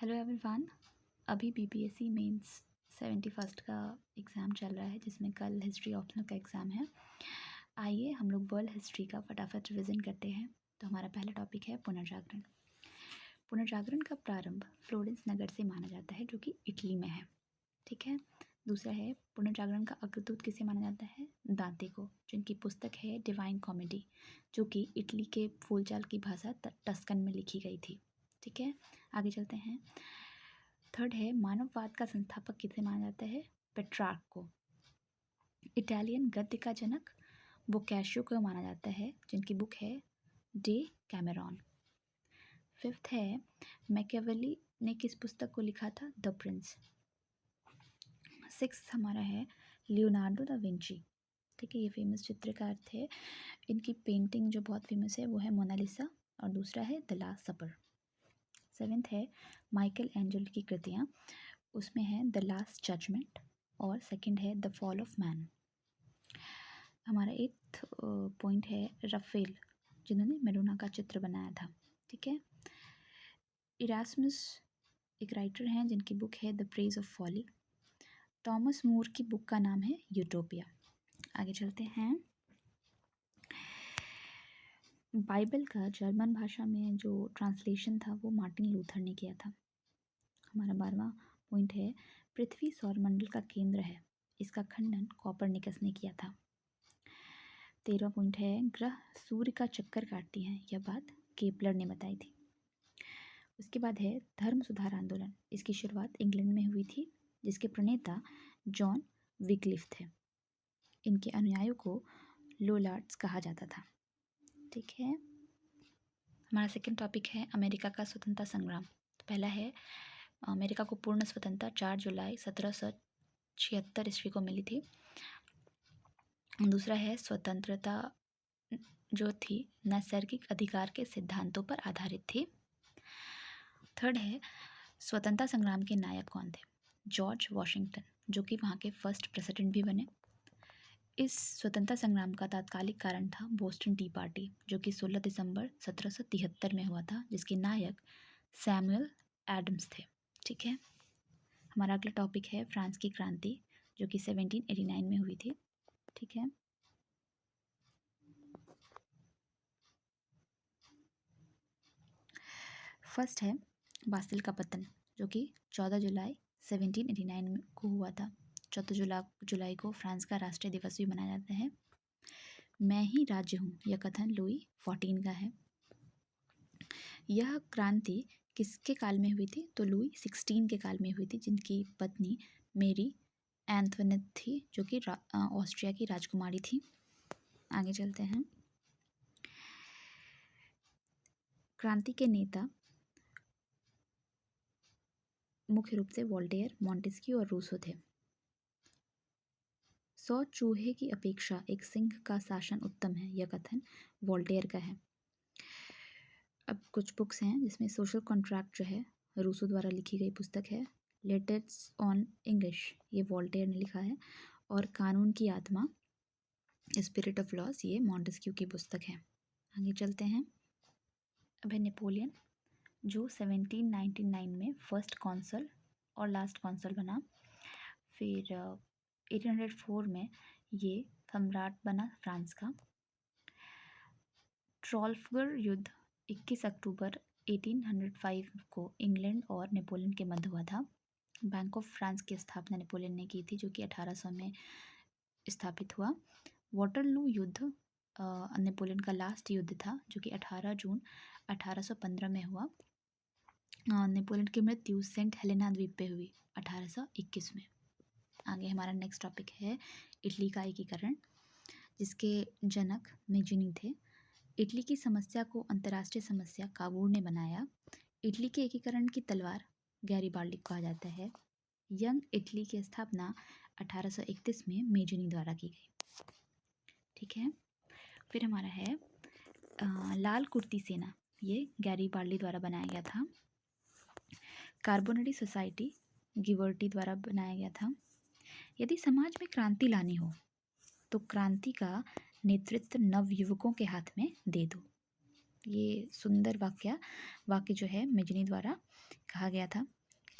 Hello everyone. अभी BPSC mains 71st का exam चल रहा है जिसमें कल हिस्ट्री ऑप्शनल का एग्ज़ाम है। आइए हम लोग वर्ल्ड हिस्ट्री का फटाफट रिवीजन करते हैं। तो हमारा पहला टॉपिक है पुनर्जागरण। पुनर्जागरण का प्रारंभ फ्लोरेंस नगर से माना जाता है जो कि इटली में है। ठीक है। दूसरा है पुनर्जागरण का अग्रदूत किसे माना जाता है? दांते को, जिनकी पुस्तक है डिवाइन कॉमेडी जो कि इटली के बोलचाल की भाषा टस्कन में लिखी गई थी। ठीक है, आगे चलते हैं। थर्ड है मानववाद का संस्थापक किसे माना जाता है? पेट्रार्क को। इटालियन गद्य का जनक बोकाशियो को माना जाता है जिनकी बुक है डे कैमेरॉन। फिफ्थ है मैकियावेली ने किस पुस्तक को लिखा था? The Prince. सिक्स्थ हमारा है लियोनार्डो दा विंची। ठीक है, ये फेमस चित्रकार थे। इनकी पेंटिंग जो बहुत फेमस है वो है मोनालिसा और दूसरा है द लास्ट सपर। सेवेंथ है माइकल एंजल की कृतियाँ, उसमें है द लास्ट जजमेंट और सेकंड है द फॉल ऑफ मैन। हमारा एट्थ पॉइंट है रफेल, जिन्होंने मेडोना का चित्र बनाया था। ठीक है। इरास्मस एक राइटर हैं जिनकी बुक है the Praise of Folly. Thomas More की बुक का नाम है यूटोपिया। आगे चलते हैं। बाइबल का जर्मन भाषा में जो ट्रांसलेशन था वो मार्टिन लूथर ने किया था। हमारा 12वां पॉइंट है पृथ्वी सौरमंडल का केंद्र है, इसका खंडन कॉपरनिकस ने किया था। 13वां पॉइंट है ग्रह सूर्य का चक्कर काटती हैं, यह बात केपलर ने बताई थी। उसके बाद है धर्म सुधार आंदोलन, इसकी शुरुआत इंग्लैंड में हुई थी जिसके प्रणेता जॉन विक्लिफ थे। इनके अनुयायियों को लोलार्ड्स कहा जाता था। ठीक है। हमारा सेकंड टॉपिक है अमेरिका का स्वतंत्रता संग्राम। तो पहला है अमेरिका को पूर्ण स्वतंत्रता 4 जुलाई 1776 ईस्वी को मिली थी। दूसरा है स्वतंत्रता जो थी नैसर्गिक अधिकार के सिद्धांतों पर आधारित थी। थर्ड है स्वतंत्रता संग्राम के नायक कौन थे? जॉर्ज वॉशिंगटन, जो कि वहाँ के फर्स्ट प्रेसिडेंट भी बने। इस स्वतंत्रता संग्राम का तात्कालिक कारण था बोस्टन टी पार्टी, जो कि 16 दिसंबर 1773 में हुआ था, जिसके नायक सैमुअल एडम्स थे। ठीक है। हमारा अगला टॉपिक है फ्रांस की क्रांति, जो कि 1789 में हुई थी। ठीक है। फर्स्ट है बास्तिल का पतन, जो कि 14 जुलाई 1789 को हुआ था। 14 जुलाई को फ्रांस का राष्ट्रीय दिवस भी मनाया जाता है। मैं ही राज्य हूँ, यह कथन लुई 14 का है। यह क्रांति किसके काल में हुई थी? तो लुई 16 के काल में हुई थी, जिनकी पत्नी मेरी एंथोनेट थी, जो कि ऑस्ट्रिया की राजकुमारी थी। आगे चलते हैं। क्रांति के नेता मुख्य रूप से वोल्टेयर, मॉन्टेस्क्यू और रूसो थे। 100 चूहे की अपेक्षा एक सिंह का शासन उत्तम है, यह कथन वोल्टेयर का है। अब कुछ बुक्स हैं जिसमें सोशल कॉन्ट्रैक्ट जो है रूसो द्वारा लिखी गई पुस्तक है। लेटर्स ऑन इंग्लिश, ये वोल्टेयर ने लिखा है। और कानून की आत्मा, स्पिरिट ऑफ लॉस, ये मॉन्टेस्क्यू की पुस्तक है। आगे चलते हैं। अब है नेपोलियन, जो 1799 में फर्स्ट कॉन्सल और लास्ट कॉन्सल बना। फिर 1804 में ये सम्राट बना फ्रांस का। ट्राफल्गर युद्ध 21 अक्टूबर 1805 को इंग्लैंड और नेपोलियन के मध्य हुआ था। बैंक ऑफ फ्रांस की स्थापना नेपोलियन ने की थी, जो कि 1800 में स्थापित हुआ। वाटरलू युद्ध नेपोलियन का लास्ट युद्ध था, जो कि 18 जून 1815 में हुआ। नेपोलियन की मृत्यु सेंट हेलेना द्वीप पे हुई 1821 में। आगे हमारा नेक्स्ट टॉपिक है इटली का एकीकरण, जिसके जनक मेजिनी थे। इटली की समस्या को अंतर्राष्ट्रीय समस्या काबूल ने बनाया। इटली के एकीकरण की तलवार गैरिबाल्डी कहा जाता है। यंग इटली की स्थापना 1831 में मेजिनी द्वारा की गई। ठीक है। फिर हमारा है लाल कुर्ती सेना, ये गैरिबाल्डी द्वारा बनाया गया था। कार्बोनरी सोसाइटी गिवर्टी द्वारा बनाया गया था। यदि समाज में क्रांति लानी हो तो क्रांति का नेतृत्व नवयुवकों के हाथ में दे दो। ये सुंदर वाक्य जो है मेजनी द्वारा कहा गया था।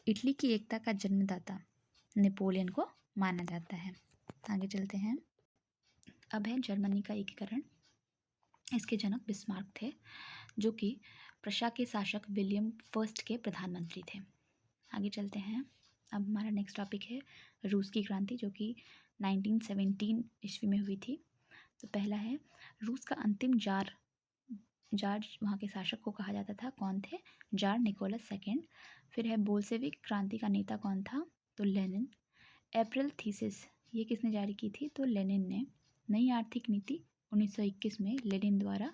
इटली की एकता का जन्मदाता नेपोलियन को माना जाता है। आगे चलते हैं। अब है जर्मनी का एकीकरण। इसके जनक बिस्मार्क थे, जो कि प्रशा के शासक विलियम फर्स्ट के प्रधानमंत्री थे। आगे चलते हैं। अब हमारा नेक्स्ट टॉपिक है रूस की क्रांति, जो कि 1917 ईस्वी में हुई थी। तो पहला है रूस का अंतिम जार वहाँ के शासक को कहा जाता था। कौन थे? Tsar Nicholas second. फिर है बोल्शेविक क्रांति का नेता कौन था? तो लेनिन। अप्रैल थीसिस ये किसने जारी की थी? तो लेनिन ने। नई आर्थिक नीति 1921 में लेनिन द्वारा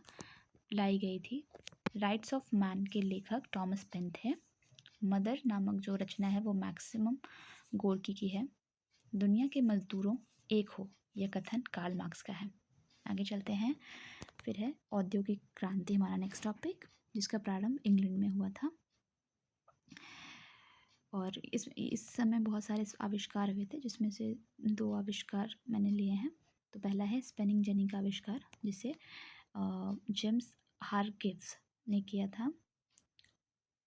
लाई गई थी। राइट्स ऑफ मैन के लेखक टॉमस पेन थे। मदर नामक जो रचना है वो मैक्सिमम गोर्की की है। दुनिया के मजदूरों एक हो, यह कथन कार्ल मार्क्स का है। आगे चलते हैं। फिर है औद्योगिक क्रांति, हमारा नेक्स्ट टॉपिक, जिसका प्रारंभ इंग्लैंड में हुआ था। और इस समय बहुत सारे आविष्कार हुए थे, जिसमें से 2 आविष्कार मैंने लिए हैं। तो पहला है स्पिनिंग जेनी का आविष्कार, जिसे जेम्स हारग्रीव्स ने किया था,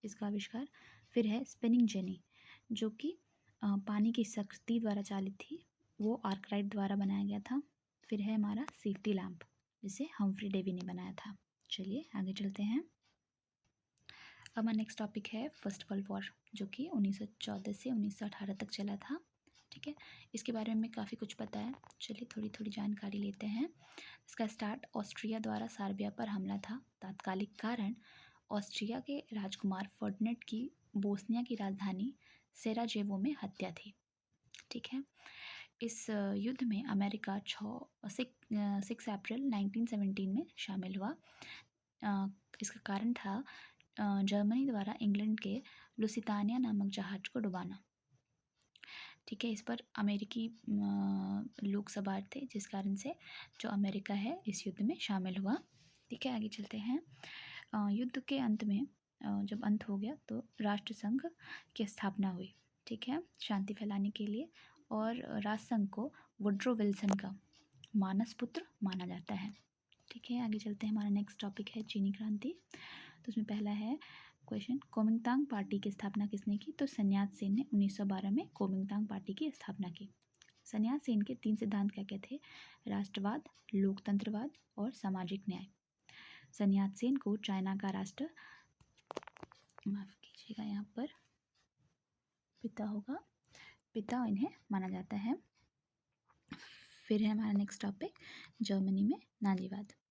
इसका आविष्कार। फिर है स्पिनिंग जेनी, जो कि पानी की शक्ति द्वारा चालित थी, वो आर्कराइट द्वारा बनाया गया था। फिर है हमारा सेफ्टी लैम्प, जिसे हम्फ्री डेवी ने बनाया था। चलिए आगे चलते हैं। अब हमारा नेक्स्ट टॉपिक है फर्स्ट वर्ल्ड वॉर, जो कि 1914 से 1918 तक चला था। ठीक है, इसके बारे में काफ़ी कुछ पता है। चलिए थोड़ी थोड़ी जानकारी लेते हैं। इसका स्टार्ट ऑस्ट्रिया द्वारा सार्बिया पर हमला था। तात्कालिक कारण ऑस्ट्रिया के राजकुमार फर्डिनेंड की बोस्निया की राजधानी सेराजेवो में हत्या थी। ठीक है, इस युद्ध में अमेरिका 6 अप्रैल 1917 में शामिल हुआ। इसका कारण था जर्मनी द्वारा इंग्लैंड के लुसितानिया नामक जहाज को डुबाना। ठीक है, इस पर अमेरिकी लोग सवार थे, जिस कारण से जो अमेरिका है इस युद्ध में शामिल हुआ। ठीक है, आगे चलते हैं। युद्ध के अंत में जब अंत हो गया तो राष्ट्रसंघ की स्थापना हुई। ठीक है, शांति फैलाने के लिए। और राष्ट्रसंघ को वुड्रो विल्सन का मानस पुत्र माना जाता है। ठीक है, आगे चलते हैं। हमारा नेक्स्ट टॉपिक है चीनी क्रांति। तो उसमें पहला है क्वेश्चन, कोमिंगतांग पार्टी की स्थापना किसने की? तो सन्यात सेन ने 1912 में कोमिंगतांग पार्टी की स्थापना की। सन्यात सेन के 3 सिद्धांत क्या क्या थे? राष्ट्रवाद, लोकतंत्रवाद और सामाजिक न्याय। सन्यात सेन को चाइना का राष्ट्र, माफ कीजिएगा यहाँ पर पिता इन्हें माना जाता है। फिर है हमारा नेक्स्ट टॉपिक जर्मनी में नाजीवाद।